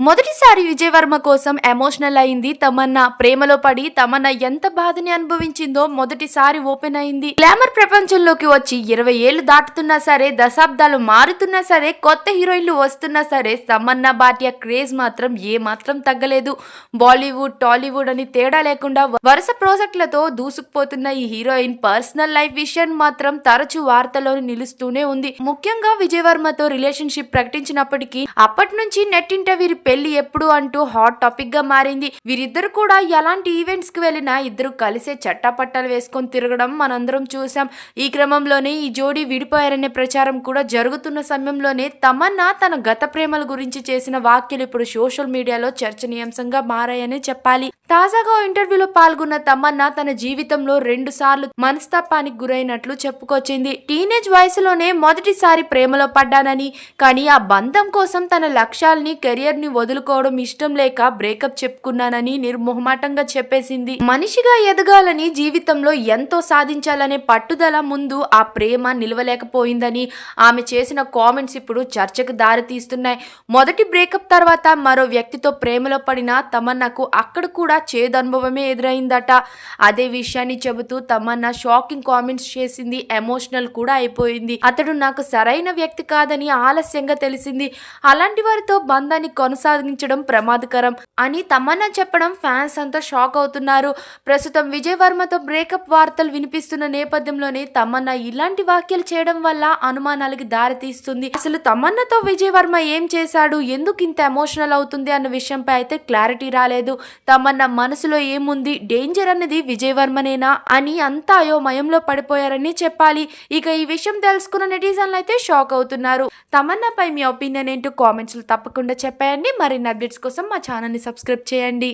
మొదటిసారి విజయ్ వర్మ కోసం ఎమోషనల్ అయింది తమన్నా. ప్రేమలో పడి తమన్నా ఎంత బాధని అనుభవించిందో మొదటిసారి ఓపెన్ అయింది. గ్లామర్ ప్రపంచంలోకి వచ్చి 20 ఏళ్లు దాటుతున్నా సరే, దశాబ్దాలు మారుతున్నా సరే, కొత్త హీరోయిన్లు వస్తున్నా సరే, తమన్నా భాటియా క్రేజ్ మాత్రం ఏ మాత్రం తగ్గలేదు. బాలీవుడ్, టాలీవుడ్ అని తేడా లేకుండా వరుస ప్రాజెక్టులతో దూసుకుపోతున్న ఈ హీరోయిన్ పర్సనల్ లైఫ్ విషయం మాత్రం తరచూ వార్తల్లో నిలుస్తూనే ఉంది. ముఖ్యంగా విజయ్ వర్మతో రిలేషన్షిప్ ప్రకటించినప్పటికీ అప్పటి నుంచి నెట్టింట వీరి పెళ్లి ఎప్పుడు అంటూ హాట్ టాపిక్ గా మారింది. వీరిద్దరు కూడా ఎలాంటి ఈవెంట్స్ కి వెళ్ళినా ఇద్దరు కలిసే చట్టాపట్టాలు వేసుకొని తిరగడం మనందరం చూసాం. ఈ క్రమంలోనే ఈ జోడీ విడిపోయారనే ప్రచారం కూడా జరుగుతున్న సమయంలోనే తమన్నా తన గత ప్రేమల గురించి చేసిన వ్యాఖ్యలు ఇప్పుడు సోషల్ మీడియాలో చర్చనీయాంశంగా మారాయని చెప్పాలి. తాజాగా ఇంటర్వ్యూలో పాల్గొన్న తమన్నా తన జీవితంలో 2 సార్లు మనస్తాపానికి గురైనట్లు చెప్పుకొచ్చింది. టీనేజ్ వయసులోనే మొదటిసారి ప్రేమలో పడ్డానని, కానీ ఆ బంధం కోసం తన లక్ష్యాల్ని, కెరియర్ ని వదులుకోవడం ఇష్టం లేక బ్రేకప్ చెప్పుకున్నానని నిర్మోహమాటంగా చెప్పేసింది. మనిషిగా ఎదగాలని, జీవితంలో ఎంతో సాధించాలనే పట్టుదల ముందు ఆ ప్రేమ నిలవలేకపోయిందని ఆమె చేసిన కామెంట్స్ ఇప్పుడు చర్చకు దారితీస్తున్నాయి. మొదటి బ్రేకప్ తర్వాత మరో వ్యక్తితో ప్రేమలో పడిన తమన్నాకు అక్కడ కూడా చేదు అనుభవమే ఎదురైందట. అదే విషయాన్ని చెబుతూ తమన్నా షాకింగ్ కామెంట్స్ చేసింది. ఎమోషనల్ కూడా అయిపోయింది. అతడు నాకు సరైన వ్యక్తి కాదని ఆలస్యంగా తెలిసింది. అలాంటి వారితో బంధాన్ని కొనసాగించడం ప్రమాదకరం అని తమన్నా చెప్పడం ఫ్యాన్స్ అంతా షాక్ అవుతున్నారు. ప్రస్తుతం విజయ్ వర్మతో బ్రేకప్ వార్తలు వినిపిస్తున్న నేపథ్యంలోనే తమన్నా ఇలాంటి వ్యాఖ్యలు చేయడం వల్ల అనుమానాలకి దారితీస్తుంది. అసలు తమన్నాతో విజయ్ వర్మ ఏం చేశాడు, ఎందుకు ఇంత ఎమోషనల్ అవుతుంది అన్న విషయంపై అయితే క్లారిటీ రాలేదు. తమన్నా మనసులో ఏముంది, డేంజర్ అన్నది విజయ్ వర్మనేనా అని అంతా అయోమయంలో పడిపోయారని చెప్పాలి. ఇక ఈ విషయం తెలుసుకున్న నెటిజన్లు అయితే షాక్ అవుతున్నారు. తమన్నాపై మీ ఒపీనియన్ ఏంటో కామెంట్స్ లో తప్పకుండా చెప్పండి. మరిన్ని అప్డేట్స్ కోసం మా ఛానల్ ని సబ్స్క్రైబ్ చేయండి.